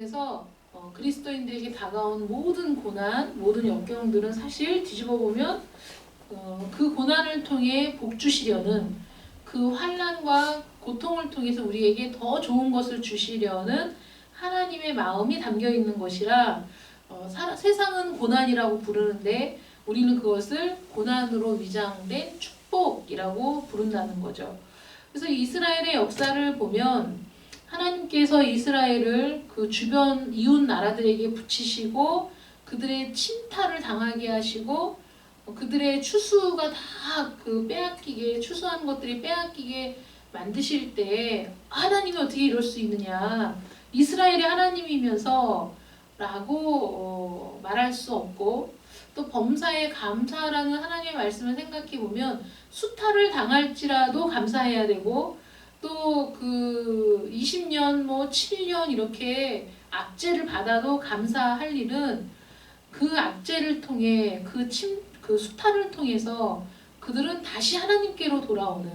그래서 그리스도인들에게 다가온 모든 고난, 모든 역경들은 사실 뒤집어 보면 그 고난을 통해 복 주시려는, 그 환난과 고통을 통해서 우리에게 더 좋은 것을 주시려는 하나님의 마음이 담겨 있는 것이라 세상은 고난이라고 부르는데 우리는 그것을 고난으로 위장된 축복이라고 부른다는 거죠. 그래서 이스라엘의 역사를 보면 하나님께서 이스라엘을 그 주변 이웃 나라들에게 붙이시고 그들의 침탈을 당하게 하시고 그들의 추수가 다 그 빼앗기게, 추수한 것들이 빼앗기게 만드실 때 하나님이 어떻게 이럴 수 있느냐, 이스라엘의 하나님이면서 라고 말할 수 없고, 또 범사에 감사라는 하나님의 말씀을 생각해 보면 수탈을 당할지라도 감사해야 되고, 또 그 20년 7년 이렇게 압제를 받아도 감사할 일은 그 압제를 통해 그 수탈을 통해서 그들은 다시 하나님께로 돌아오는,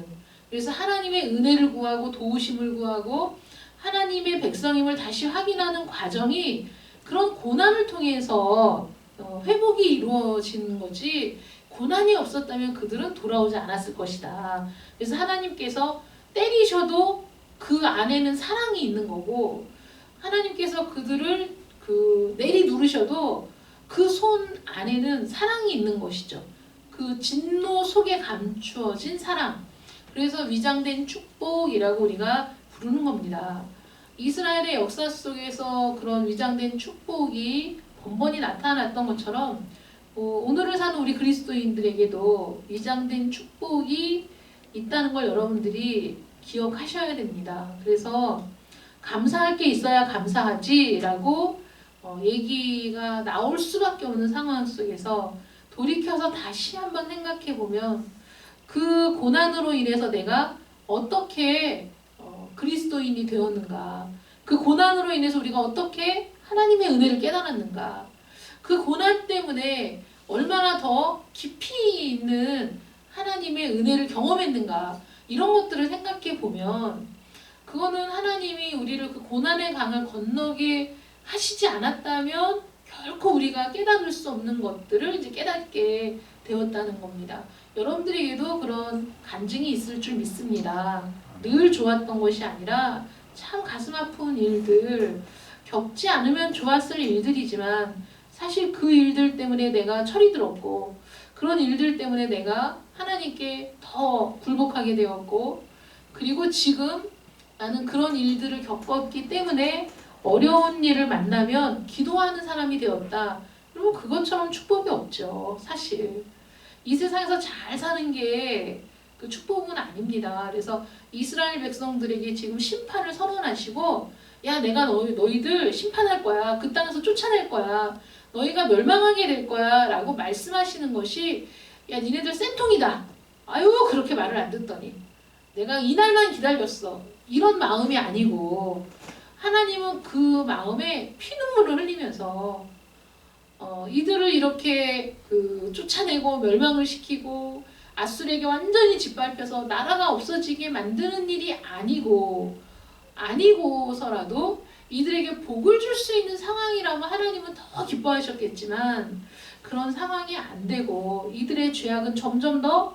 그래서 하나님의 은혜를 구하고 도우심을 구하고 하나님의 백성임을 다시 확인하는 과정이 그런 고난을 통해서 회복이 이루어지는 거지, 고난이 없었다면 그들은 돌아오지 않았을 것이다. 그래서 하나님께서 때리셔도 그 안에는 사랑이 있는 거고, 하나님께서 그들을 내리 누르셔도 그 손 안에는 사랑이 있는 것이죠. 그 진노 속에 감추어진 사랑. 그래서 위장된 축복이라고 우리가 부르는 겁니다. 이스라엘의 역사 속에서 그런 위장된 축복이 번번이 나타났던 것처럼 오늘을 사는 우리 그리스도인들에게도 위장된 축복이 있다는 걸 여러분들이 기억하셔야 됩니다. 그래서 감사할 게 있어야 감사하지라고 얘기가 나올 수밖에 없는 상황 속에서 돌이켜서 다시 한번 생각해 보면 그 고난으로 인해서 내가 어떻게 그리스도인이 되었는가, 그 고난으로 인해서 우리가 어떻게 하나님의 은혜를 깨달았는가, 그 고난 때문에 얼마나 더 깊이 있는 하나님의 은혜를 경험했는가, 이런 것들을 생각해 보면 그거는 하나님이 우리를 그 고난의 강을 건너게 하시지 않았다면 결코 우리가 깨달을 수 없는 것들을 이제 깨닫게 되었다는 겁니다. 여러분들에게도 그런 간증이 있을 줄 믿습니다. 늘 좋았던 것이 아니라 참 가슴 아픈 일들, 겪지 않으면 좋았을 일들이지만 사실 그 일들 때문에 내가 철이 들었고, 그런 일들 때문에 내가 하나님께 더 굴복하게 되었고, 그리고 지금 나는 그런 일들을 겪었기 때문에 어려운 일을 만나면 기도하는 사람이 되었다. 그리고 그것처럼 축복이 없죠. 사실 이 세상에서 잘 사는 게 그 축복은 아닙니다. 그래서 이스라엘 백성들에게 지금 심판을 선언하시고, 야, 내가 너희들 심판할 거야. 그 땅에서 쫓아낼 거야. 너희가 멸망하게 될 거야 라고 말씀하시는 것이, 야, 니네들 쌤통이다. 아유, 그렇게 말을 안 듣더니 내가 이날만 기다렸어, 이런 마음이 아니고, 하나님은 그 마음에 피눈물을 흘리면서 이들을 이렇게 쫓아내고 멸망을 시키고 아수르에게 완전히 짓밟혀서 나라가 없어지게 만드는 일이 아니고서라도 이들에게 복을 줄 수 있는 상황이라면 하나님은 더 기뻐하셨겠지만, 그런 상황이 안 되고 이들의 죄악은 점점 더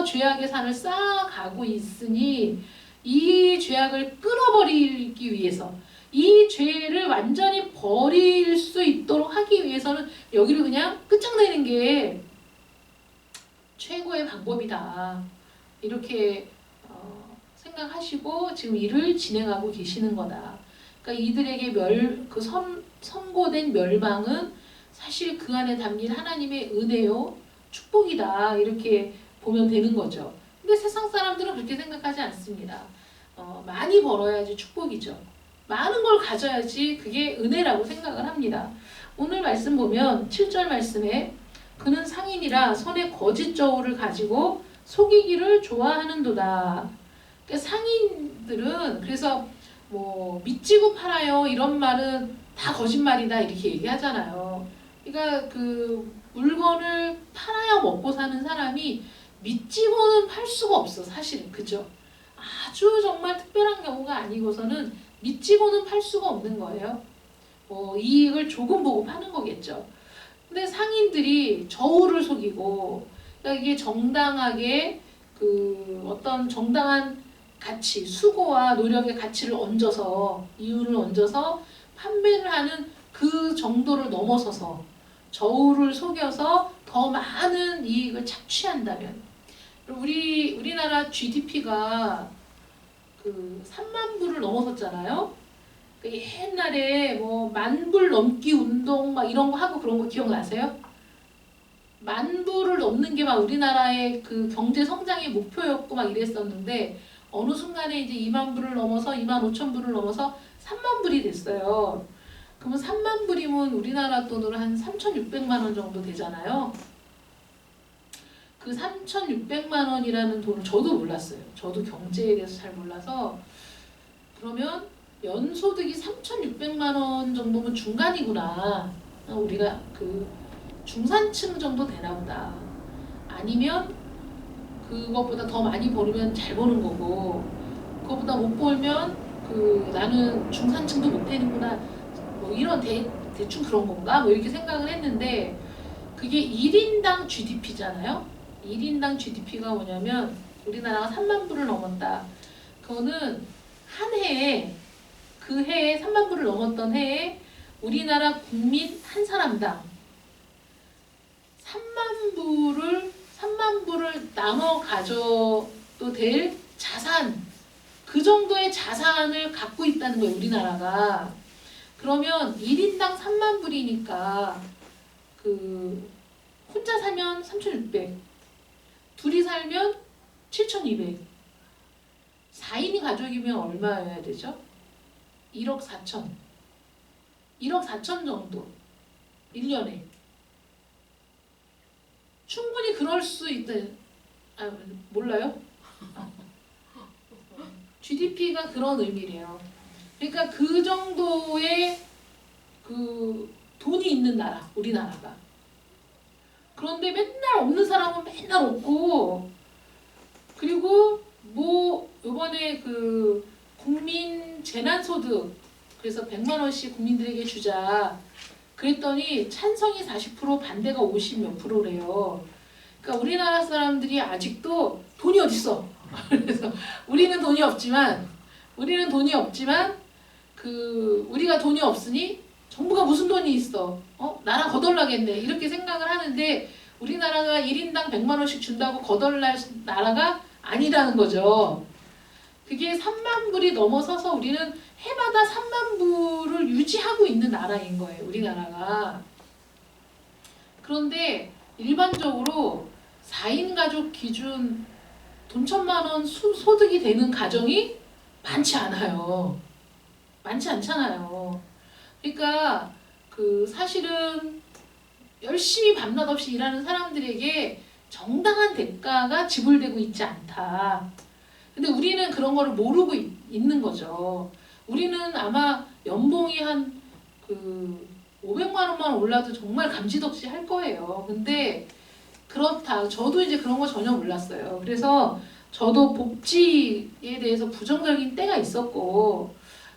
죄악의 산을 쌓아가고 있으니, 이 죄악을 끊어버리기 위해서, 이 죄를 완전히 버릴 수 있도록 하기 위해서는 여기를 그냥 끝장내는 게 최고의 방법이다, 이렇게 생각하시고 지금 일을 진행하고 계시는 거다. 그러니까 이들에게 선고된 멸망은 사실 그 안에 담긴 하나님의 은혜요, 축복이다, 이렇게 보면 되는 거죠. 근데 세상 사람들은 그렇게 생각하지 않습니다. 많이 벌어야지 축복이죠. 많은 걸 가져야지 그게 은혜라고 생각을 합니다. 오늘 말씀 보면 7절 말씀에 그는 상인이라 손에 거짓 저울을 가지고 속이기를 좋아하는도다. 그러니까 상인들은, 그래서 미치고 팔아요 이런 말은 다 거짓말이다 이렇게 얘기하잖아요. 그러니까 그 물건을 팔아야 먹고 사는 사람이 믿지고는 팔 수가 없어, 사실은. 그죠? 아주 정말 특별한 경우가 아니고서는 믿지고는 팔 수가 없는 거예요. 이익을 조금 보고 파는 거겠죠. 근데 상인들이 저울을 속이고, 그러니까 이게 정당하게 그 어떤 정당한 가치, 수고와 노력의 가치를 얹어서, 이윤을 얹어서 판매를 하는 그 정도를 넘어서서 저울을 속여서 더 많은 이익을 착취한다면, 우리나라 GDP가 그 3만 불을 넘어섰잖아요. 그 옛날에 뭐 만 불 넘기 운동 막 이런 거 하고 그런 거 기억나세요? 만 불을 넘는 게 막 우리나라의 그 경제 성장의 목표였고 막 이랬었는데, 어느 순간에 이제 2만 불을 넘어서 2만 5천 불을 넘어서 3만 불이 됐어요. 그러면 3만 불이면 우리나라 돈으로 한 3,600만 원 정도 되잖아요. 그 3,600만 원이라는 돈을 저도 몰랐어요. 저도 경제에 대해서 잘 몰라서, 그러면 연소득이 3,600만 원 정도면 중간이구나. 우리가 그 중산층 정도 되나 보다. 아니면 그것보다 더 많이 벌면 잘 버는 거고, 그것보다 못 벌면 그 나는 중산층도 못 되는구나. 뭐 이런 대충 그런 건가? 뭐 이렇게 생각을 했는데, 그게 1인당 GDP잖아요. 1인당 GDP가 뭐냐면 우리나라가 3만 불을 넘었다. 그거는 한 해에, 그 해에 3만 불을 넘었던 해에 우리나라 국민 한 사람당 3만 불을 나눠 가져도 될 자산, 그 정도의 자산을 갖고 있다는 거예요, 우리나라가. 그러면 1인당 3만 불이니까 그 혼자 살면 3,600, 둘이 살면 7,200, 4인이 가족이면 얼마여야 되죠? 1억 4천. 1억 4천 정도. 1년에. 충분히 그럴 수 있다. 몰라요? GDP가 그런 의미래요. 그러니까 그 정도의 그 돈이 있는 나라, 우리나라가. 그런데 맨날 없는 사람은 맨날 없고, 그리고 뭐 요번에 그 국민 재난소득, 그래서 100만 원씩 국민들에게 주자 그랬더니 찬성이 40%, 반대가 50 몇 프로래요. 그러니까 우리나라 사람들이 아직도 돈이 어딨어. 그래서 우리는 돈이 없지만 그 우리가 돈이 없으니 정부가 무슨 돈이 있어? 나랑 거덜나겠네. 이렇게 생각을 하는데, 우리나라가 1인당 100만 원씩 준다고 거덜날 나라가 아니라는 거죠. 그게 3만 불이 넘어서서 우리는 해마다 3만 불을 유지하고 있는 나라인 거예요, 우리나라가. 그런데 일반적으로 4인 가족 기준 돈 1,000만 원 소득이 되는 가정이 많지 않아요. 많지 않잖아요. 그러니까 그 사실은 열심히 밤낮 없이 일하는 사람들에게 정당한 대가가 지불되고 있지 않다. 근데 우리는 그런 거를 모르고 있는 거죠. 우리는 아마 연봉이 한 그 500만 원만 올라도 정말 감지덕지 할 거예요. 근데 그렇다. 저도 이제 그런 거 전혀 몰랐어요. 그래서 저도 복지에 대해서 부정적인 때가 있었고,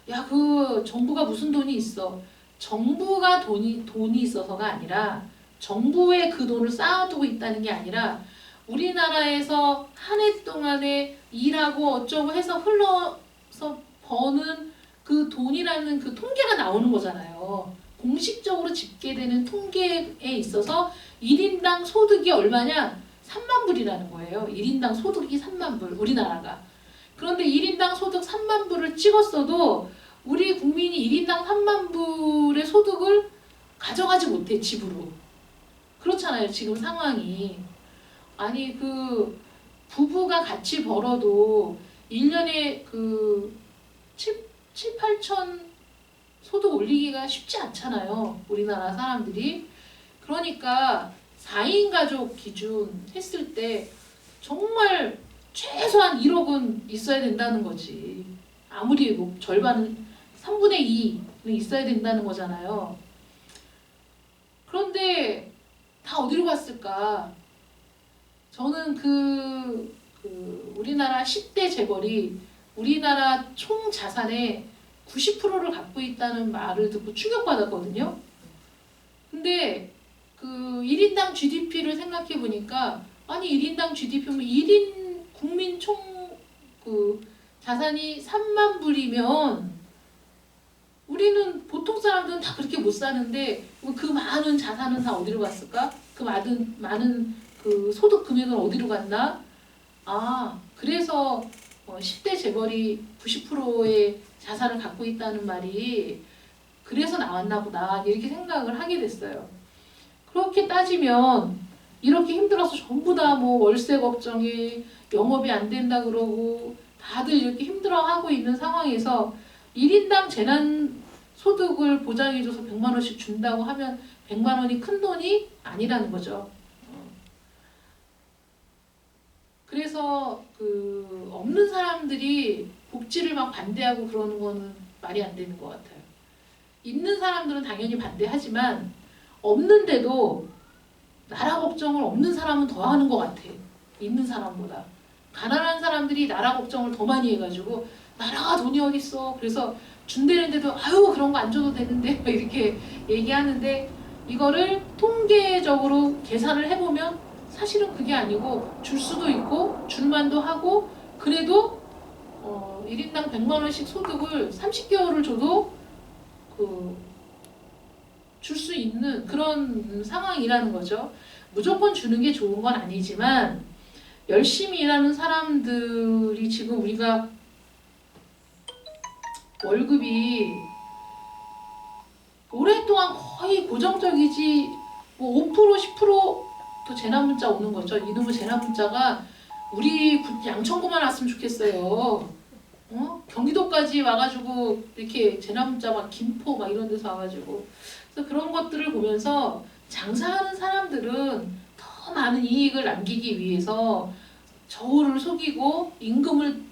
야, 그 정부가 무슨 돈이 있어. 정부가 돈이 있어서가 아니라, 정부에 그 돈을 쌓아두고 있다는 게 아니라, 우리나라에서 한 해 동안에 일하고 어쩌고 해서 흘러서 버는 그 돈이라는 그 통계가 나오는 거잖아요. 공식적으로 집계되는 통계에 있어서 1인당 소득이 얼마냐? 3만 불이라는 거예요. 1인당 소득이 3만 불, 우리나라가. 그런데 1인당 소득 3만 불을 찍었어도 우리 국민이 1인당 3만 불의 소득을 가져가지 못해, 집으로. 그렇잖아요, 지금 상황이. 아니, 그 부부가 같이 벌어도 1년에 그 7, 8천 소득 올리기가 쉽지 않잖아요, 우리나라 사람들이. 그러니까 4인 가족 기준 했을 때 정말 최소한 1억은 있어야 된다는 거지. 아무리 뭐 절반은 3분의 2는 있어야 된다는 거잖아요. 그런데 다 어디로 갔을까? 저는 그 우리나라 10대 재벌이 우리나라 총 자산의 90%를 갖고 있다는 말을 듣고 충격받았거든요. 근데 그 1인당 GDP를 생각해 보니까 아니 1인당 GDP면 1인 국민 총 그 자산이 3만 불이면 우리는 보통 사람들은 다 그렇게 못 사는데 그 많은 자산은 다 어디로 갔을까? 그 많은 그 소득 금액은 어디로 갔나? 아, 그래서 10대 재벌이 90%의 자산을 갖고 있다는 말이 그래서 나왔나 보다 이렇게 생각을 하게 됐어요. 그렇게 따지면 이렇게 힘들어서 전부 다 뭐 월세 걱정에 영업이 안 된다 그러고 다들 이렇게 힘들어하고 있는 상황에서 1인당 재난 소득을 보장해줘서 100만 원씩 준다고 하면 100만 원이 큰 돈이 아니라는 거죠. 그래서 그 없는 사람들이 복지를 막 반대하고 그러는 거는 말이 안 되는 것 같아요. 있는 사람들은 당연히 반대하지만 없는데도 나라 걱정을 없는 사람은 더 하는 것 같아. 있는 사람보다. 가난한 사람들이 나라 걱정을 더 많이 해가지고 나라가 돈이 어딨어. 그래서 준대는데도 아유 그런 거 안 줘도 되는데 이렇게 얘기하는데 이거를 통계적으로 계산을 해보면 사실은 그게 아니고 줄 수도 있고 줄만도 하고 그래도 1인당 100만 원씩 소득을 30개월을 줘도 줄 수 있는 그런 상황이라는 거죠. 무조건 주는 게 좋은 건 아니지만 열심히 일하는 사람들이 지금 우리가 월급이 오랫동안 거의 고정적이지 뭐 5% 10%도 재난 문자 오는 거죠. 이놈의 재난 문자가 우리 양천구만 왔으면 좋겠어요. 경기도까지 와가지고 이렇게 재난 문자 막 김포 막 이런 데서 와가지고 그래서 그런 것들을 보면서 장사하는 사람들은 더 많은 이익을 남기기 위해서 저울을 속이고 임금을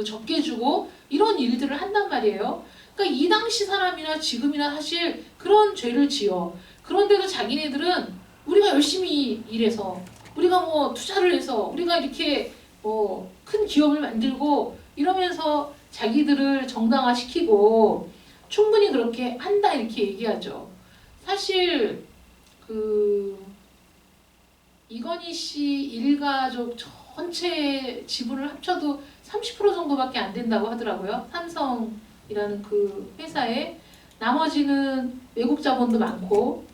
적게 주고 이런 일들을 한단 말이에요. 그러니까 이 당시 사람이나 지금이나 사실 그런 죄를 지어. 그런데도 자기네들은 우리가 열심히 일해서 우리가 뭐 투자를 해서 우리가 이렇게 큰 기업을 만들고 이러면서 자기들을 정당화시키고 충분히 그렇게 한다 이렇게 얘기하죠. 사실 이건희 씨 일가족 전체 지분을 합쳐도 30% 정도밖에 안 된다고 하더라고요. 삼성이라는 그 회사에. 나머지는 외국 자본도 많고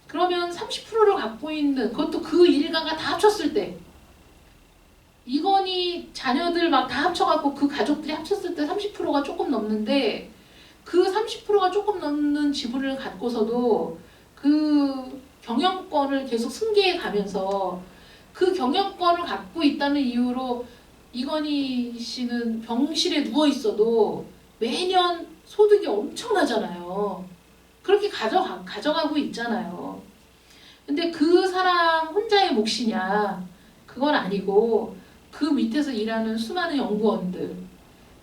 그러면 30%를 갖고 있는 그것도 그 일가가 다 합쳤을 때 이건희 자녀들 막 다 합쳐갖고 그 가족들이 합쳤을 때 30%가 조금 넘는데 그 30%가 조금 넘는 지분을 갖고서도 그 경영권을 계속 승계해 가면서 그 경영권을 갖고 있다는 이유로 이건희 씨는 병실에 누워 있어도 매년 소득이 엄청나잖아요. 그렇게 가져가고 있잖아요. 근데 그 사람 혼자의 몫이냐? 그건 아니고 그 밑에서 일하는 수많은 연구원들,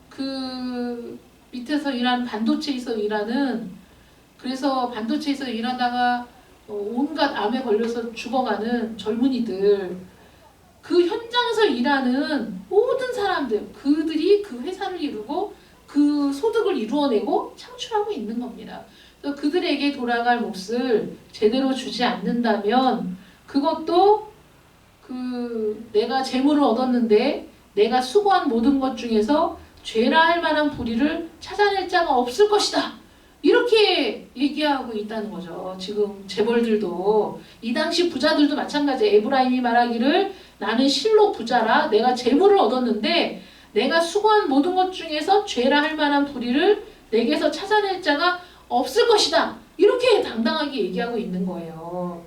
그 밑에서 일하는 반도체에서 일하는 그래서 반도체에서 일하다가 온갖 암에 걸려서 죽어가는 젊은이들 그 현장에서 일하는 모든 사람들 그들이 그 회사를 이루고 그 소득을 이루어내고 창출하고 있는 겁니다. 그래서 그들에게 돌아갈 몫을 제대로 주지 않는다면 그것도 내가 재물을 얻었는데 내가 수고한 모든 것 중에서 죄라 할 만한 불의를 찾아낼 자가 없을 것이다. 이렇게 얘기하고 있다는 거죠. 지금 재벌들도 이 당시 부자들도 마찬가지. 에브라임이 말하기를 나는 실로 부자라 내가 재물을 얻었는데 내가 수고한 모든 것 중에서 죄라 할 만한 불의를 내게서 찾아낼 자가 없을 것이다. 이렇게 당당하게 얘기하고 있는 거예요.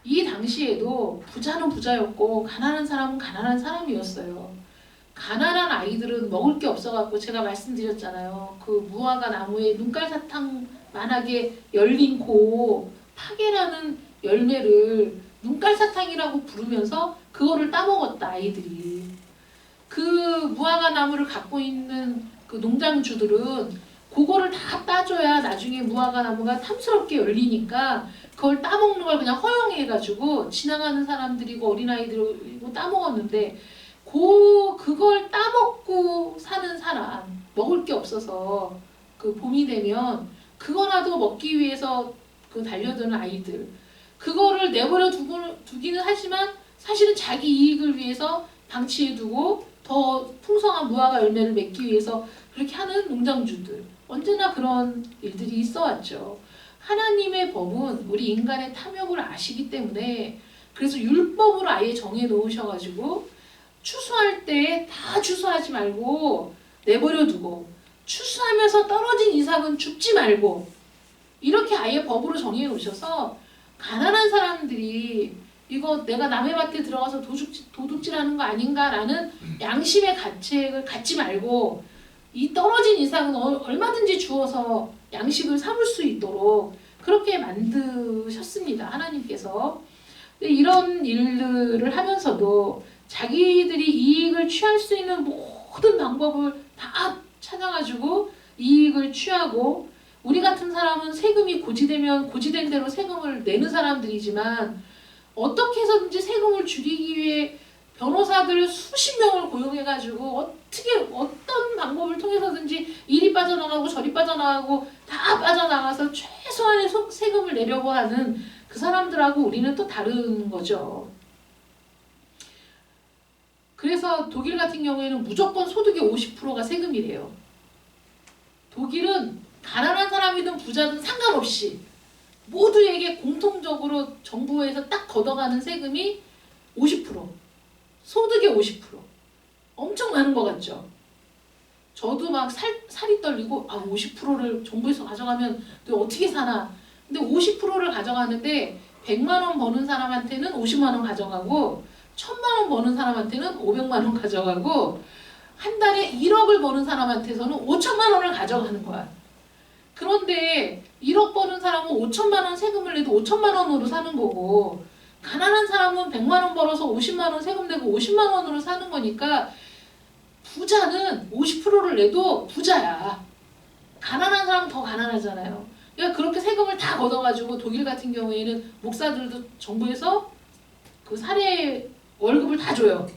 이 당시에도 부자는 부자였고 가난한 사람은 가난한 사람이었어요. 가난한 아이들은 먹을 게 없어갖고 제가 말씀드렸잖아요. 그 무화과 나무에 눈깔사탕만하게 열린 파계라는 열매를 눈깔사탕이라고 부르면서 그거를 따먹었다 아이들이. 그 무화과 나무를 갖고 있는 그 농장주들은 그거를 다 따줘야 나중에 무화과 나무가 탐스럽게 열리니까 그걸 따먹는 걸 그냥 허용해가지고 지나가는 사람들이고 어린아이들이고 따먹었는데 그걸 따먹고 사는 사람, 먹을 게 없어서 그 봄이 되면 그거라도 먹기 위해서 그 달려드는 아이들, 그거를 내버려 두기는 하지만 사실은 자기 이익을 위해서 방치해두고 더 풍성한 무화과 열매를 맺기 위해서 그렇게 하는 농장주들, 언제나 그런 일들이 있어왔죠. 하나님의 법은 우리 인간의 탐욕을 아시기 때문에 그래서 율법으로 아예 정해 놓으셔가지고 추수할 때 다 추수하지 말고 내버려 두고, 추수하면서 떨어진 이삭은 줍지 말고, 이렇게 아예 법으로 정해 놓으셔서 가난한 사람들이 이거 내가 남의 밭에 들어가서 도둑질하는 거 아닌가라는 양심의 가책을 갖지 말고, 이 떨어진 이삭은 얼마든지 주어서 양식을 삼을 수 있도록 그렇게 만드셨습니다, 하나님께서. 근데 이런 일들을 하면서도 자기들이 이익을 취할 수 있는 모든 방법을 다 찾아가지고 이익을 취하고, 우리 같은 사람은 세금이 고지되면 고지된 대로 세금을 내는 사람들이지만 어떻게 해서든지 세금을 줄이기 위해 변호사들 수십 명을 고용해가지고 어떤 방법을 통해서든지 이리 빠져나가고 저리 빠져나가고 다 빠져나가서 최소한의 세금을 내려고 하는 그 사람들하고 우리는 또 다른 거죠. 그래서 독일 같은 경우에는 무조건 소득의 50%가 세금이래요. 독일은 가난한 사람이든 부자든 상관없이 모두에게 공통적으로 정부에서 딱 걷어가는 세금이 50%, 소득의 50%. 엄청 많은 것 같죠? 저도 막 살이 떨리고 50%를 정부에서 가져가면 또 어떻게 사나. 근데 50%를 가져가는데 100만 원 버는 사람한테는 50만 원 가져가고 1000만 원 버는 사람한테는 500만 원 가져가고 한 달에 1억을 버는 사람한테서는 5천만 원을 가져가는 거야. 그런데 1억 버는 사람은 5천만 원 세금을 내도 5천만 원으로 사는 거고, 가난한 사람은 100만 원 벌어서 50만 원 세금 내고 50만 원으로 사는 거니까 부자는 50%를 내도 부자야. 가난한 사람은 더 가난하잖아요. 그러니까 그렇게 세금을 다 걷어가지고 독일 같은 경우에는 목사들도 정부에서 그 사례 월급을 다 줘요.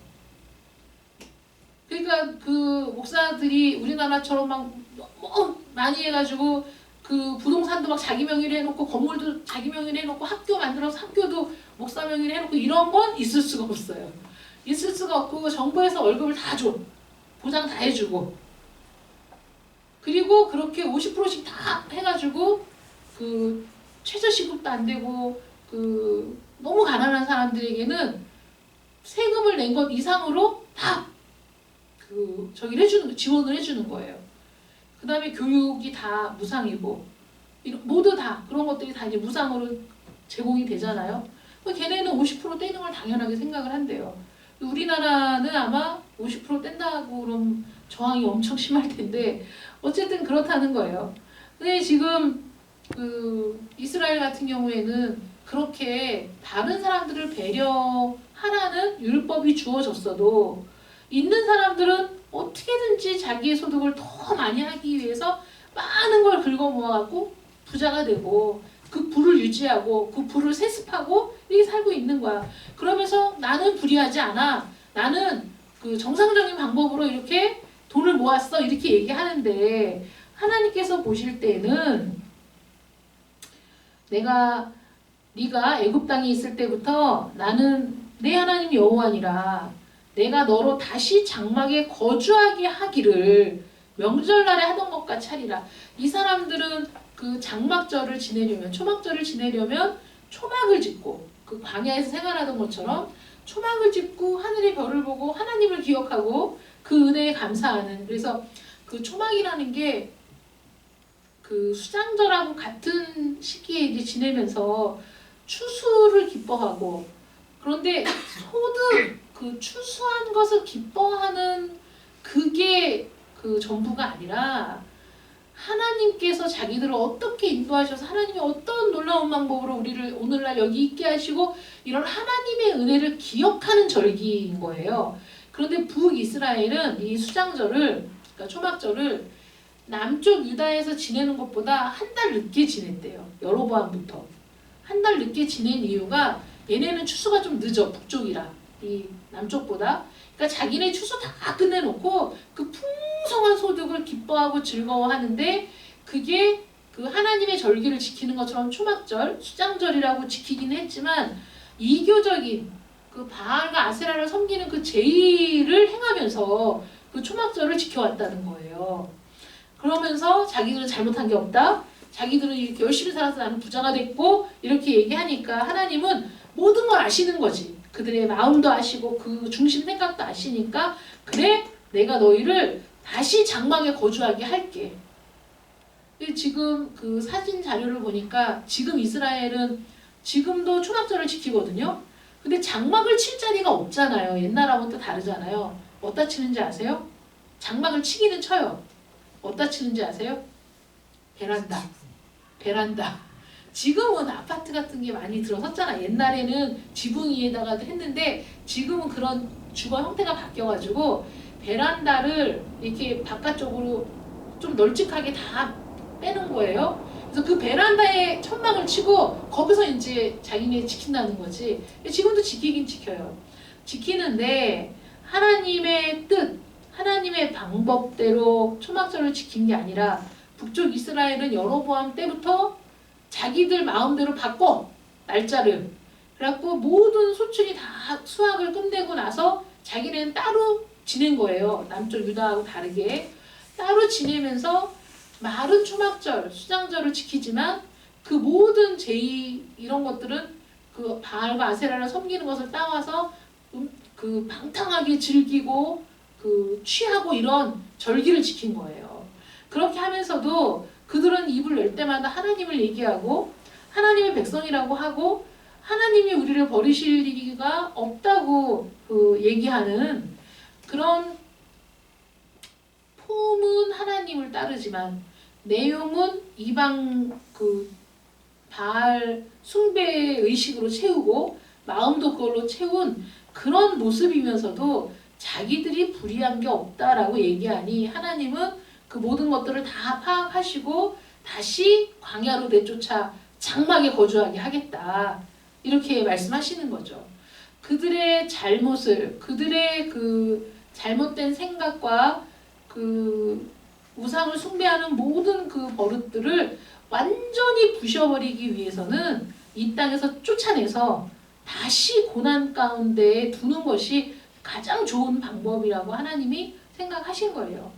그러니까 그 목사들이 우리나라처럼 막 너무 많이 해가지고 그 부동산도 막 자기 명의로 해놓고 건물도 자기 명의로 해놓고 학교 만들어서 학교도 목사 명의로 해놓고 이런 건 있을 수가 없어요. 있을 수가 없고 정부에서 월급을 다 줘. 보장 다 해주고. 그리고 그렇게 50%씩 다 해가지고 그 최저시급도 안 되고 그 너무 가난한 사람들에게는 세금을 낸 것 이상으로 다 그 저기를 해주는, 지원을 해주는 거예요. 그 다음에 교육이 다 무상이고 모두 다 그런 것들이 다 이제 무상으로 제공이 되잖아요. 걔네는 50% 떼는 걸 당연하게 생각을 한대요. 우리나라는 아마 50% 뗀다고 그럼 저항이 엄청 심할 텐데 어쨌든 그렇다는 거예요. 근데 지금 그 이스라엘 같은 경우에는 그렇게 다른 사람들을 배려하라는 율법이 주어졌어도 있는 사람들은 어떻게든지 자기의 소득을 더 많이 하기 위해서 많은 걸 긁어 모아갖고 부자가 되고 그 부를 유지하고 그 부를 세습하고 이렇게 살고 있는 거야. 그러면서 나는 불의하지 않아. 나는 그 정상적인 방법으로 이렇게 돈을 모았어. 이렇게 얘기하는데 하나님께서 보실 때는 네가 애굽 땅에 있을 때부터 나는 내 하나님 여호와니라 내가 너로 다시 장막에 거주하게 하기를 명절날에 하던 것 같이 하리라. 이 사람들은 그 장막절을 지내려면, 초막절을 지내려면 초막을 짓고 그 광야에서 생활하던 것처럼 초막을 짓고 하늘의 별을 보고 하나님을 기억하고 그 은혜에 감사하는, 그래서 그 초막이라는 게 그 수장절하고 같은 시기에 이제 지내면서 추수를 기뻐하고, 그런데 소득 그 추수한 것을 기뻐하는 그게 그 전부가 아니라 하나님께서 자기들을 어떻게 인도하셔서 하나님이 어떤 놀라운 방법으로 우리를 오늘날 여기 있게 하시고 이런 하나님의 은혜를 기억하는 절기인 거예요. 그런데 북이스라엘은 이 수장절을, 그러니까 초막절을 남쪽 유다에서 지내는 것보다 한 달 늦게 지냈대요. 여로보암부터. 한 달 늦게 지낸 이유가 얘네는 추수가 좀 늦어, 북쪽이라. 이 남쪽보다. 그러니까 자기네 추수 다 끝내놓고 그 풍성한 소득을 기뻐하고 즐거워하는데 그게 그 하나님의 절기를 지키는 것처럼 초막절, 수장절이라고 지키긴 했지만 이교적인 그 바알과 아세라를 섬기는 그 제의를 행하면서 그 초막절을 지켜왔다는 거예요. 그러면서 자기들은 잘못한 게 없다. 자기들은 이렇게 열심히 살아서 나는 부자가 됐고 이렇게 얘기하니까 하나님은 모든 걸 아시는 거지. 그들의 마음도 아시고 그 중심 생각도 아시니까 그래 내가 너희를 다시 장막에 거주하게 할게. 지금 그 사진 자료를 보니까 지금 이스라엘은 지금도 초막절을 지키거든요. 근데 장막을 칠 자리가 없잖아요. 옛날하고는 또 다르잖아요. 어디다 치는지 아세요? 장막을 치기는 쳐요. 어디다 치는지 아세요? 베란다. 지금은 아파트 같은 게 많이 들어섰잖아. 옛날에는 지붕 위에다가도 했는데 지금은 그런 주거 형태가 바뀌어가지고 베란다를 이렇게 바깥쪽으로 좀 널찍하게 다 빼는 거예요. 그래서 그 베란다에 천막을 치고 거기서 이제 자기네 지킨다는 거지. 지금도 지키긴 지켜요. 지키는데 하나님의 뜻, 하나님의 방법대로 초막절을 지킨 게 아니라 북쪽 이스라엘은 여로보암 때부터 자기들 마음대로 바꿔 날짜를. 그래갖고 모든 소출이 다 수확을 끝내고 나서 자기네는 따로 지낸 거예요. 남쪽 유다하고 다르게 따로 지내면서 마른 초막절, 수장절을 지키지만 그 모든 제의 이런 것들은 그 바알과 아세라를 섬기는 것을 따와서 그 방탕하게 즐기고 그 취하고 이런 절기를 지킨 거예요. 그렇게 하면서도 그들은 입을 열 때마다 하나님을 얘기하고 하나님의 백성이라고 하고 하나님이 우리를 버리실 리가 없다고 그 얘기하는 그런 폼은 하나님을 따르지만 내용은 이방 그 바알 숭배 의식으로 채우고 마음도 그걸로 채운 그런 모습이면서도 자기들이 불의한 게 없다라고 얘기하니 하나님은 그 모든 것들을 다 파악하시고 다시 광야로 내쫓아 장막에 거주하게 하겠다. 이렇게 말씀하시는 거죠. 그들의 잘못을, 그들의 그 잘못된 생각과 그 우상을 숭배하는 모든 그 버릇들을 완전히 부셔버리기 위해서는 이 땅에서 쫓아내서 다시 고난 가운데 두는 것이 가장 좋은 방법이라고 하나님이 생각하신 거예요.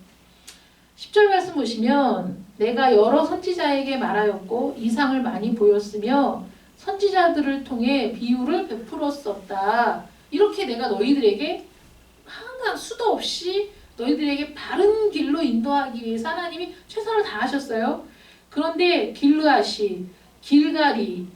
10절 말씀 보시면 내가 여러 선지자에게 말하였고 이상을 많이 보였으며 선지자들을 통해 비유를 베풀었었다. 이렇게 내가 너희들에게 항상 수도 없이 너희들에게 바른 길로 인도하기 위해서 하나님이 최선을 다하셨어요. 그런데 길르앗이 길갈이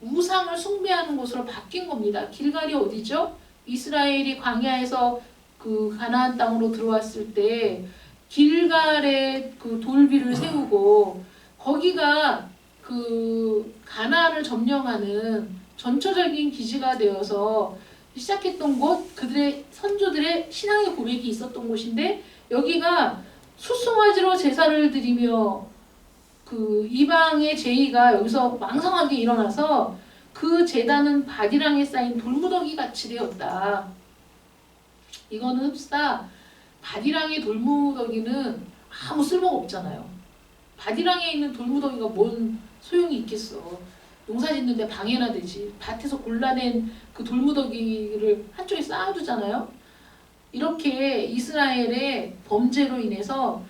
우상을 숭배하는 곳으로 바뀐 겁니다. 길갈이 어디죠? 이스라엘이 광야에서 그 가나안 땅으로 들어왔을 때 길갈에 그 돌비를 세우고 거기가 그 가나안을 점령하는 전초적인 기지가 되어서 시작했던 곳, 그들의 선조들의 신앙의 고백이 있었던 곳인데 여기가 숫송아지로 제사를 드리며 그 이방의 제의가 여기서 왕성하게 일어나서 그 제단은 바디랑에 쌓인 돌무더기 같이 되었다. 이거는 흡사 바디랑의 돌무더기는 아무 쓸모가 없잖아요. 바디랑에 있는 돌무더기가 뭔 소용이 있겠어. 농사 짓는데 방해나 되지. 밭에서 골라낸 그 돌무더기를 한쪽에 쌓아두잖아요. 이렇게 이스라엘의 범죄로 인해서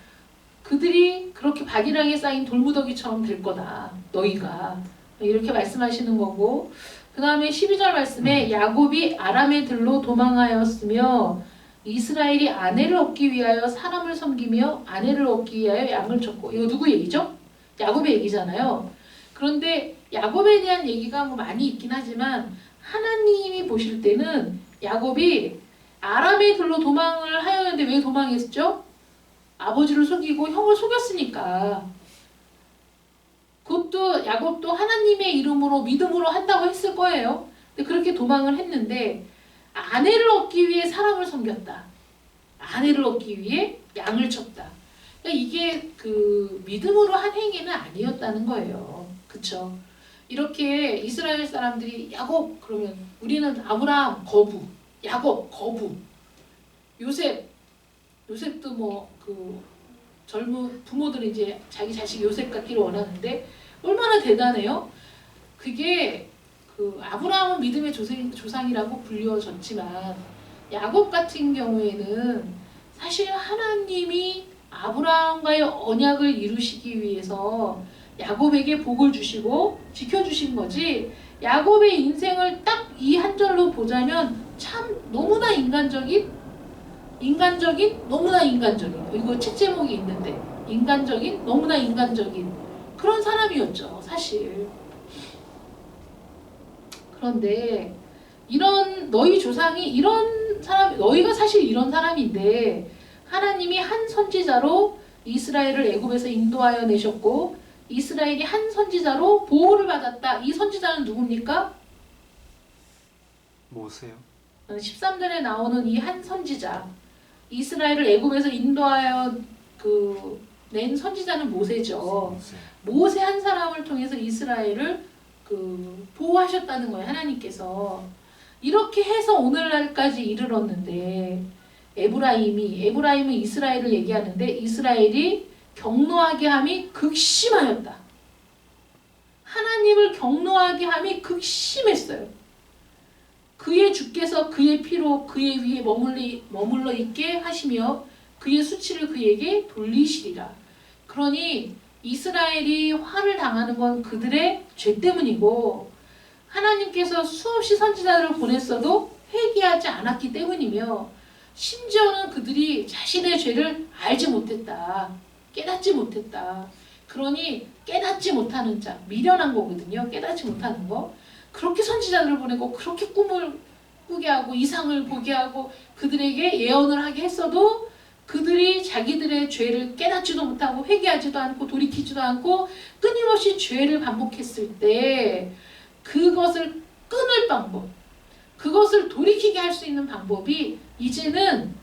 그들이 그렇게 바디랑에 쌓인 돌무더기처럼 될 거다. 너희가. 이렇게 말씀하시는 거고 그 다음에 12절 말씀에 야곱이 아람의 들로 도망하였으며 이스라엘이 아내를 얻기 위하여 사람을 섬기며 아내를 얻기 위하여 양을 쳤고 이거 누구 얘기죠? 야곱의 얘기잖아요. 그런데 야곱에 대한 얘기가 뭐 많이 있긴 하지만 하나님이 보실 때는 야곱이 아람의 들로 도망을 하였는데 왜 도망했죠? 아버지를 속이고 형을 속였으니까. 그것도 야곱도 하나님의 이름으로 믿음으로 한다고 했을 거예요. 근데 그렇게 도망을 했는데 아내를 얻기 위해 사람을 섬겼다. 아내를 얻기 위해 양을 쳤다. 그러니까 이게 그 믿음으로 한 행위는 아니었다는 거예요. 그쵸? 이렇게 이스라엘 사람들이 야곱 그러면 우리는 아브라함 거부, 야곱 거부. 요셉도 뭐 그 젊은 부모들은 이제 자기 자식이 요셉 같기를 원하는데 얼마나 대단해요. 그게 그 아브라함은 믿음의 조상이라고 불려졌지만 야곱 같은 경우에는 사실 하나님이 아브라함과의 언약을 이루시기 위해서 야곱에게 복을 주시고 지켜주신 거지, 야곱의 인생을 딱 이 한 절로 보자면 참 너무나 인간적인 너무나 인간적인, 이거 책 제목이 있는데 인간적인 너무나 인간적인 그런 사람이었죠 사실. 그런데 이런 너희 조상이 이런 사람, 너희가 사실 이런 사람인데 하나님이 한 선지자로 이스라엘을 애굽에서 인도하여 내셨고 이스라엘이 한 선지자로 보호를 받았다. 이 선지자는 누굽니까? 모세요. 13절에 나오는 이 한 선지자, 이스라엘을 애굽에서 인도하여 낸 선지자는 모세죠. 모세 한 사람을 통해서 이스라엘을 보호하셨다는 거예요. 하나님께서. 이렇게 해서 오늘날까지 이르렀는데 에브라임은 이스라엘을 얘기하는데 이스라엘이 경노하게 함이 극심하였다. 하나님을 경노하게 함이 극심했어요. 그의 주께서 그의 피로 그의 위에 머물러 있게 하시며 그의 수치를 그에게 돌리시리라. 그러니 이스라엘이 화를 당하는 건 그들의 죄 때문이고 하나님께서 수없이 선지자들을 보냈어도 회개하지 않았기 때문이며 심지어는 그들이 자신의 죄를 알지 못했다. 깨닫지 못했다. 그러니 깨닫지 못하는 자, 미련한 거거든요. 깨닫지 못하는 거. 그렇게 선지자들을 보내고 그렇게 꿈을 꾸게 하고 이상을 보게 하고 그들에게 예언을 하게 했어도 그들이 자기들의 죄를 깨닫지도 못하고 회개하지도 않고 돌이키지도 않고 끊임없이 죄를 반복했을 때 그것을 끊을 방법, 그것을 돌이키게 할 수 있는 방법이 이제는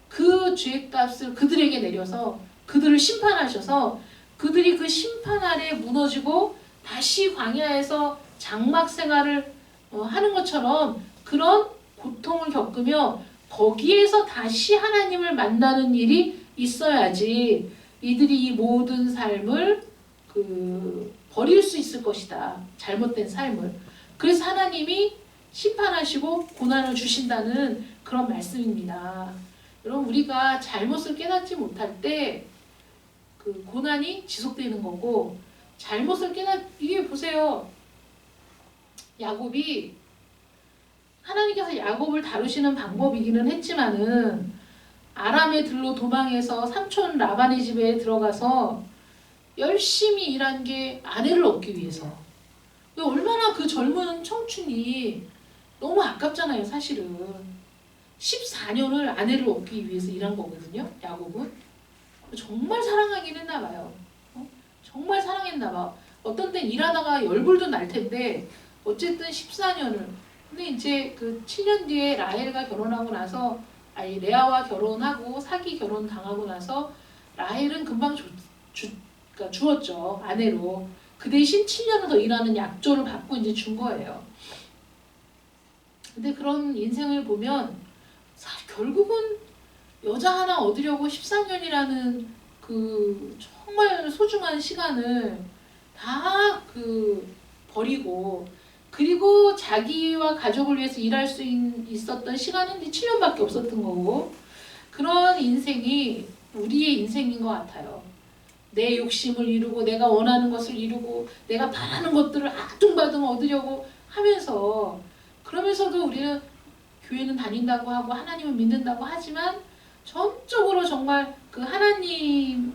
그 죄값을 그들에게 내려서 그들을 심판하셔서 그들이 그 심판 아래 무너지고 다시 광야에서 장막 생활을 하는 것처럼 그런 고통을 겪으며 거기에서 다시 하나님을 만나는 일이 있어야지 이들이 이 모든 삶을 버릴 수 있을 것이다. 잘못된 삶을. 그래서 하나님이 심판하시고 고난을 주신다는 그런 말씀입니다. 여러분, 우리가 잘못을 깨닫지 못할 때 그 고난이 지속되는 거고, 잘못을 이게 보세요. 야곱이 하나님께서 야곱을 다루시는 방법이기는 했지만은 아람의 들로 도망해서 삼촌 라반의 집에 들어가서 열심히 일한 게 아내를 얻기 위해서. 얼마나 그 젊은 청춘이 너무 아깝잖아요, 사실은. 14년을 아내를 얻기 위해서 일한 거거든요, 야곱은. 정말 사랑하긴 했나 봐요. 정말 사랑했나 봐. 어떤 땐 일하다가 열불도 날 텐데 어쨌든 14년을. 근데 이제 그 7년 뒤에 라헬과 결혼하고 나서 레아와 결혼하고 사기 결혼 당하고 나서 라헬은 금방 그러니까 주었죠, 아내로. 그 대신 7년을 더 일하는 약조를 받고 이제 준 거예요. 근데 그런 인생을 보면 결국은 여자 하나 얻으려고 14년이라는 그 정말 소중한 시간을 다 버리고, 그리고 자기와 가족을 위해서 일할 수 있었던 시간은 7년밖에 없었던 거고, 그런 인생이 우리의 인생인 것 같아요. 내 욕심을 이루고 내가 원하는 것을 이루고 내가 바라는 것들을 아둥바둥 얻으려고 하면서, 그러면서도 우리는 교회는 다닌다고 하고 하나님을 믿는다고 하지만 전적으로 정말 그 하나님에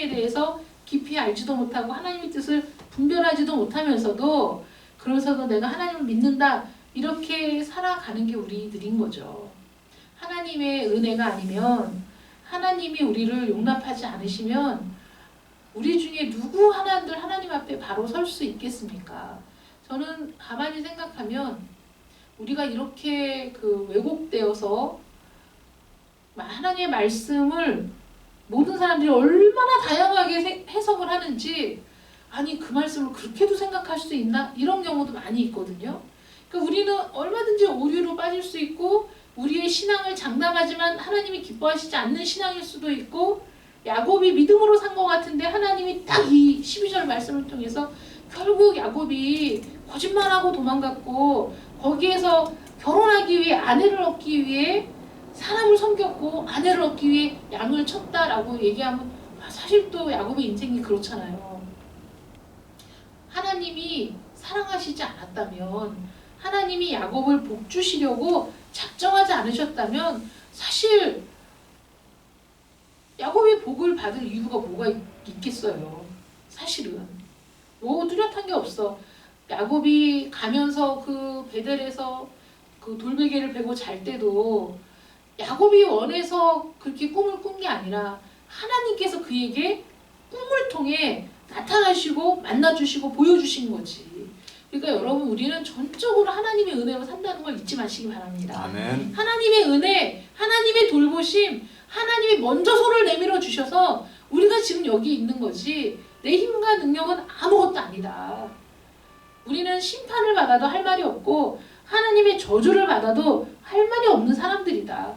대해서 깊이 알지도 못하고 하나님의 뜻을 분별하지도 못하면서도, 그러면서도 내가 하나님을 믿는다 이렇게 살아가는 게 우리들인 거죠. 하나님의 은혜가 아니면, 하나님이 우리를 용납하지 않으시면 우리 중에 누구 하나들 하나님 앞에 바로 설 수 있겠습니까? 저는 가만히 생각하면 우리가 이렇게 왜곡되어서 하나님의 말씀을 모든 사람들이 얼마나 다양하게 해석을 하는지, 아니 그 말씀을 그렇게도 생각할 수 있나? 이런 경우도 많이 있거든요. 그러니까 우리는 얼마든지 오류로 빠질 수 있고 우리의 신앙을 장담하지만 하나님이 기뻐하시지 않는 신앙일 수도 있고, 야곱이 믿음으로 산 것 같은데 하나님이 딱 이 12절 말씀을 통해서 결국 야곱이 거짓말하고 도망갔고, 거기에서 결혼하기 위해 아내를 얻기 위해 사람을 섬겼고 아내를 얻기 위해 양을 쳤다라고 얘기하면 사실 또 야곱의 인생이 그렇잖아요. 하나님이 사랑하시지 않았다면, 하나님이 야곱을 복 주시려고 작정하지 않으셨다면 사실 야곱이 복을 받을 이유가 뭐가 있겠어요. 사실은 뭐 뚜렷한 게 없어. 야곱이 가면서 그 베델에서 그 돌베개를 베고 잘 때도 야곱이 원해서 그렇게 꿈을 꾼 게 아니라 하나님께서 그에게 꿈을 통해 나타나시고 만나주시고 보여주신 거지. 그러니까 여러분, 우리는 전적으로 하나님의 은혜로 산다는 걸 잊지 마시기 바랍니다. 아멘. 하나님의 은혜, 하나님의 돌보심, 하나님이 먼저 손을 내밀어 주셔서 우리가 지금 여기 있는 거지, 내 힘과 능력은 아무것도 아니다. 우리는 심판을 받아도 할 말이 없고 하나님의 저주를 받아도 할 말이 없는 사람들이다.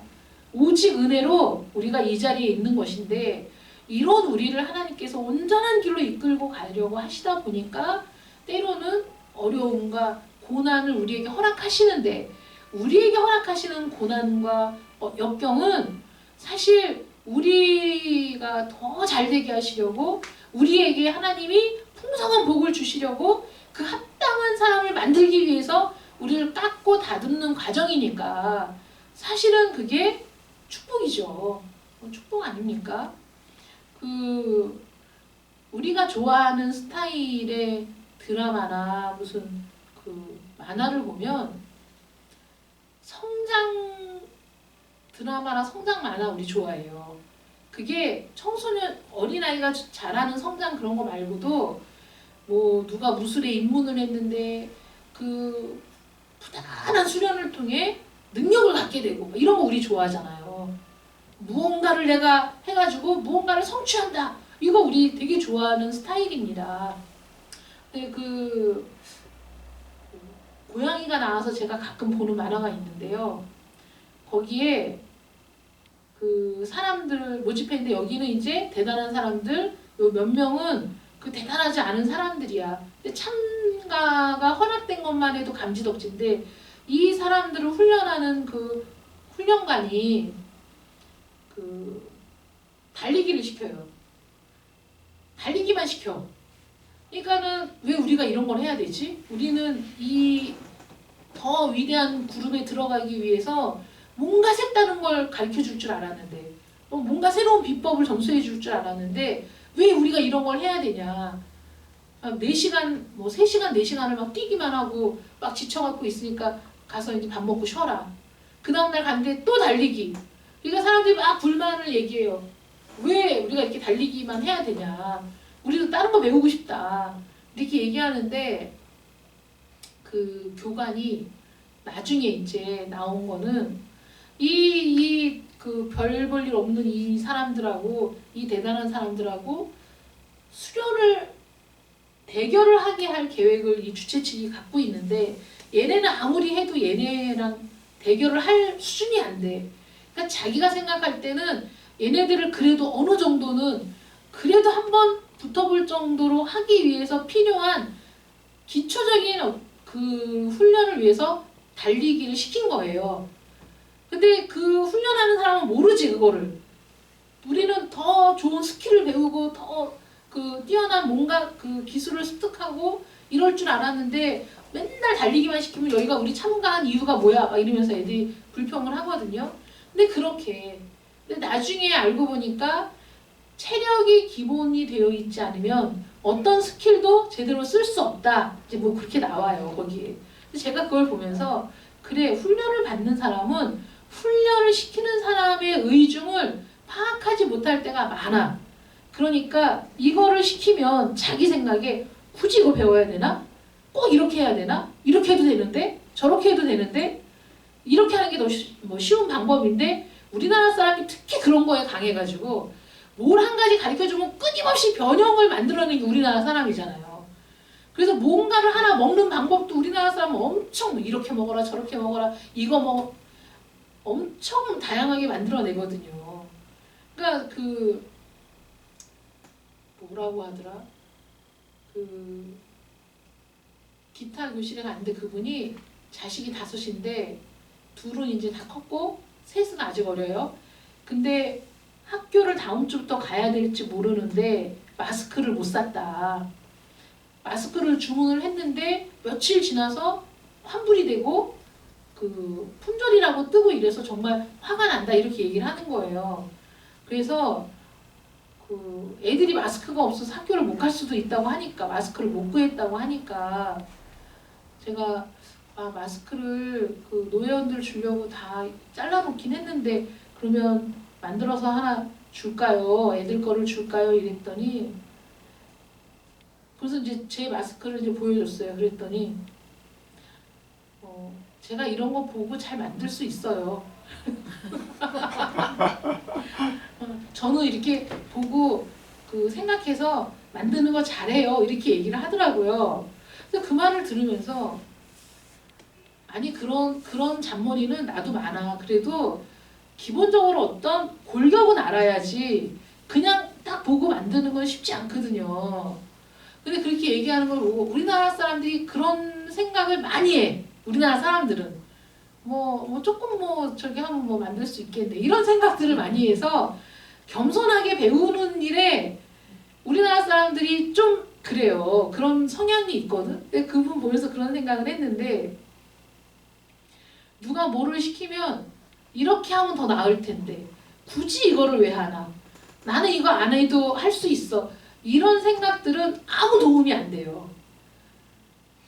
오직 은혜로 우리가 이 자리에 있는 것인데, 이런 우리를 하나님께서 온전한 길로 이끌고 가려고 하시다 보니까 때로는 어려움과 고난을 우리에게 허락하시는데, 우리에게 허락하시는 고난과 역경은 사실 우리가 더 잘되게 하시려고, 우리에게 하나님이 풍성한 복을 주시려고 그 합당한 사람을 만들기 위해서 우리를 깎고 다듬는 과정이니까 사실은 그게 축복이죠. 축복 아닙니까? 우리가 좋아하는 스타일의 드라마나 무슨 그 만화를 보면 성장 드라마나 성장 만화 우리 좋아해요. 그게 청소년 어린아이가 잘하는 성장 그런 거 말고도 뭐 누가 무술에 입문을 했는데 그 부단한 수련을 통해 능력을 갖게 되고 이런 거 우리 좋아하잖아요. 무언가를 내가 해가지고 무언가를 성취한다. 이거 우리 되게 좋아하는 스타일입니다. 근데 그 고양이가 나와서 제가 가끔 보는 만화가 있는데요. 거기에 그 사람들을 모집했는데, 여기는 이제 대단한 사람들, 요 몇 명은 그 대단하지 않은 사람들이야. 근데 참가가 허락된 것만 해도 감지덕지인데, 이 사람들을 훈련하는 그 훈련관이 그 달리기를 시켜요. 달리기만 시켜. 그러니까는 왜 우리가 이런 걸 해야 되지? 우리는 이 더 위대한 그룹에 들어가기 위해서 뭔가 색다른 걸 가르쳐 줄 줄 알았는데, 뭔가 새로운 비법을 전수해 줄 줄 알았는데 왜 우리가 이런 걸 해야 되냐. 4시간, 뭐 3시간, 4시간을 막 뛰기만 하고 막 지쳐갖고 있으니까 가서 이제 밥 먹고 쉬어라. 그 다음날 갔는데 또 달리기. 그러니까 사람들이 막 불만을 얘기해요. 왜 우리가 이렇게 달리기만 해야 되냐. 우리도 다른 거 배우고 싶다. 이렇게 얘기하는데, 그 교관이 나중에 이제 나온 거는 그 별 볼 일 없는 이 사람들하고, 이 대단한 사람들하고 대결을 하게 할 계획을 이 주최 측이 갖고 있는데, 얘네는 아무리 해도 얘네랑 대결을 할 수준이 안 돼. 그러니까 자기가 생각할 때는 얘네들을 그래도 어느 정도는 그래도 한번 붙어볼 정도로 하기 위해서 필요한 기초적인 그 훈련을 위해서 달리기를 시킨 거예요. 근데 그 훈련하는 사람은 모르지, 그거를. 우리는 더 좋은 스킬을 배우고 더 그 뛰어난 뭔가 그 기술을 습득하고 이럴 줄 알았는데, 맨날 달리기만 시키면 여기가 우리 참가한 이유가 뭐야? 막 이러면서 애들이 불평을 하거든요. 근데 나중에 알고 보니까 체력이 기본이 되어 있지 않으면 어떤 스킬도 제대로 쓸 수 없다. 이제 뭐 그렇게 나와요, 거기에. 제가 그걸 보면서, 그래, 훈련을 받는 사람은 훈련을 시키는 사람의 의중을 파악하지 못할 때가 많아. 그러니까 이거를 시키면 자기 생각에 굳이 이거 배워야 되나? 꼭 이렇게 해야 되나? 이렇게 해도 되는데? 저렇게 해도 되는데? 이렇게 하는 게 더 쉬운 방법인데, 우리나라 사람이 특히 그런 거에 강해가지고 뭘 한 가지 가르쳐주면 끊임없이 변형을 만들어내는 게 우리나라 사람이잖아요. 그래서 뭔가를 하나 먹는 방법도 우리나라 사람은 엄청 이렇게 먹어라 저렇게 먹어라 이거 먹어. 엄청 다양하게 만들어내거든요. 그러니까 그 뭐라고 하더라? 그 기타 교실에 갔는데 그분이 자식이 5인데 둘은 이제 다 컸고 셋은 아직 어려요. 근데 학교를 다음 주부터 가야 될지 모르는데 마스크를 못 샀다. 마스크를 주문을 했는데 며칠 지나서 환불이 되고 그 품절이라고 뜨고 이래서 정말 화가 난다 이렇게 얘기를 하는 거예요. 그래서 그 애들이 마스크가 없어서 학교를 못 갈 수도 있다고 하니까 마스크를 못 구했다고 하니까 제가 마스크를 그 노회원들 주려고 다 잘라놓긴 했는데 그러면 만들어서 하나 줄까요? 애들 거를 줄까요? 이랬더니 그래서 이제 제 마스크를 이제 보여줬어요. 그랬더니 제가 이런 거 보고 잘 만들 수 있어요. 저는 이렇게 보고 그 생각해서 만드는 거 잘해요. 이렇게 얘기를 하더라고요. 그래서 그 말을 들으면서 아니 그런 잔머리는 나도 많아. 그래도 기본적으로 어떤 골격은 알아야지 그냥 딱 보고 만드는 건 쉽지 않거든요. 근데 그렇게 얘기하는 걸 보고 우리나라 사람들이 그런 생각을 많이 해. 우리나라 사람들은 뭐 조금 저기 하면 만들 수 있겠네 이런 생각들을 많이 해서 겸손하게 배우는 일에 우리나라 사람들이 좀 그래요. 그런 성향이 있거든. 근데 그분 보면서 그런 생각을 했는데 누가 뭐를 시키면 이렇게 하면 더 나을 텐데 굳이 이거를 왜 하나? 나는 이거 안 해도 할 수 있어. 이런 생각들은 아무 도움이 안 돼요.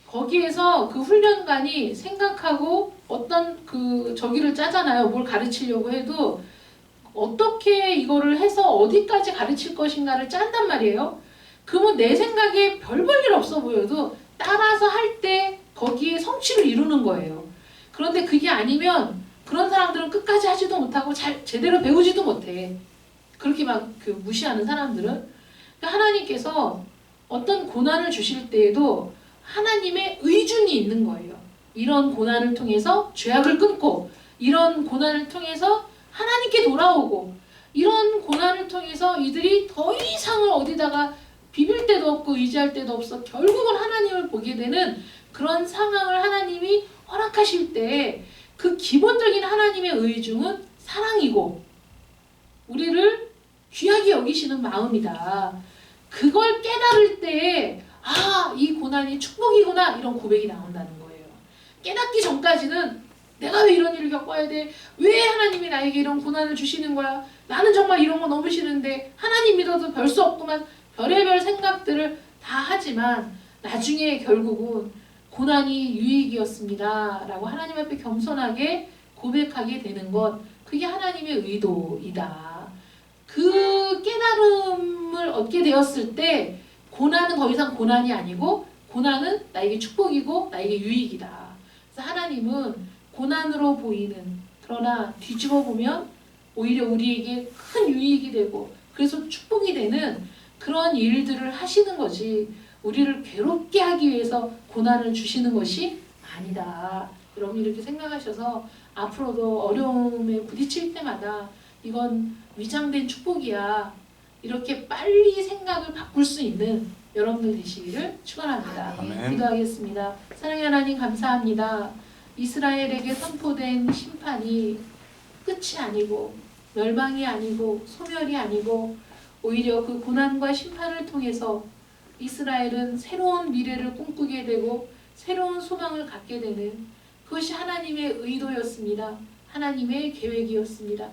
거기에서 그 훈련관이 생각하고 어떤 그 저기를 짜잖아요. 뭘 가르치려고 해도 어떻게 이거를 해서 어디까지 가르칠 것인가를 짠단 말이에요. 그러면 내 생각에 별 볼 일 없어 보여도 따라서 할 때 거기에 성취를 이루는 거예요. 그런데 그게 아니면 그런 사람들은 끝까지 하지도 못하고 제대로 배우지도 못해. 그렇게 막 그 무시하는 사람들은. 그러니까 하나님께서 어떤 고난을 주실 때에도 하나님의 의중이 있는 거예요. 이런 고난을 통해서 죄악을 끊고 이런 고난을 통해서 하나님께 돌아오고 이런 고난을 통해서 이들이 더 이상을 어디다가 비빌 데도 없고 의지할 데도 없어 결국은 하나님을 보게 되는 그런 상황을 하나님이 허락하실 때 그 기본적인 하나님의 의중은 사랑이고 우리를 귀하게 여기시는 마음이다. 그걸 깨달을 때 이 고난이 축복이구나 이런 고백이 나온다는 거예요. 깨닫기 전까지는 내가 왜 이런 일을 겪어야 돼? 왜 하나님이 나에게 이런 고난을 주시는 거야? 나는 정말 이런 거 너무 싫은데 하나님 믿어도 별 수 없구만. 별의별 생각들을 다 하지만 나중에 결국은 고난이 유익이었습니다 라고 하나님 앞에 겸손하게 고백하게 되는 것 그게 하나님의 의도이다. 그 깨달음을 얻게 되었을 때 고난은 더 이상 고난이 아니고 고난은 나에게 축복이고 나에게 유익이다. 그래서 하나님은 고난으로 보이는 그러나 뒤집어 보면 오히려 우리에게 큰 유익이 되고 그래서 축복이 되는 그런 일들을 하시는 거지 우리를 괴롭게 하기 위해서 고난을 주시는 것이 아니다. 여러분 이렇게 생각하셔서 앞으로도 어려움에 부딪힐 때마다 이건 위장된 축복이야. 이렇게 빨리 생각을 바꿀 수 있는 여러분들 되시기를 축원합니다. 아멘. 기도하겠습니다. 사랑의 하나님 감사합니다. 이스라엘에게 선포된 심판이 끝이 아니고 멸망이 아니고 소멸이 아니고 오히려 그 고난과 심판을 통해서 이스라엘은 새로운 미래를 꿈꾸게 되고 새로운 소망을 갖게 되는 그것이 하나님의 의도였습니다. 하나님의 계획이었습니다.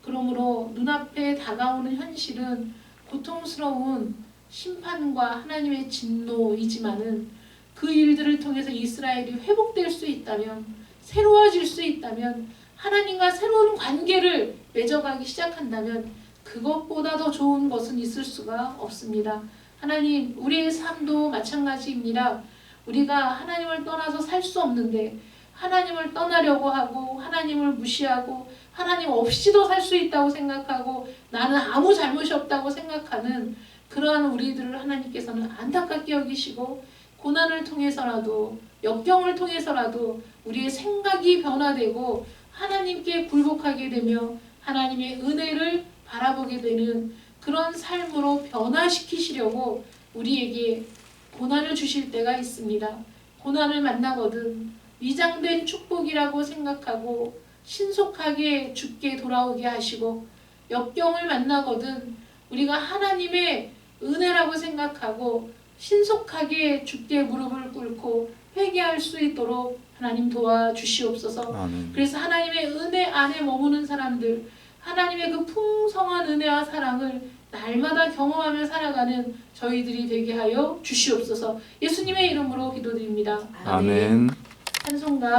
그러므로 눈앞에 다가오는 현실은 고통스러운 심판과 하나님의 진노이지만은 그 일들을 통해서 이스라엘이 회복될 수 있다면 새로워질 수 있다면 하나님과 새로운 관계를 맺어가기 시작한다면 그것보다 더 좋은 것은 있을 수가 없습니다. 하나님 우리의 삶도 마찬가지입니다. 우리가 하나님을 떠나서 살 수 없는데 하나님을 떠나려고 하고 하나님을 무시하고 하나님 없이도 살 수 있다고 생각하고 나는 아무 잘못이 없다고 생각하는 그러한 우리들을 하나님께서는 안타깝게 여기시고 고난을 통해서라도 역경을 통해서라도 우리의 생각이 변화되고 하나님께 굴복하게 되며 하나님의 은혜를 바라보게 되는 그런 삶으로 변화시키시려고 우리에게 고난을 주실 때가 있습니다. 고난을 만나거든 위장된 축복이라고 생각하고 신속하게 주께 돌아오게 하시고, 역경을 만나거든 우리가 하나님의 은혜라고 생각하고 신속하게 주께 무릎을 꿇고 회개할 수 있도록 하나님 도와주시옵소서. 아멘. 그래서 하나님의 은혜 안에 머무는 사람들, 하나님의 그 풍성한 은혜와 사랑을 날마다 경험하며 살아가는 저희들이 되게 하여 주시옵소서. 예수님의 이름으로 기도드립니다. 아멘. 찬송가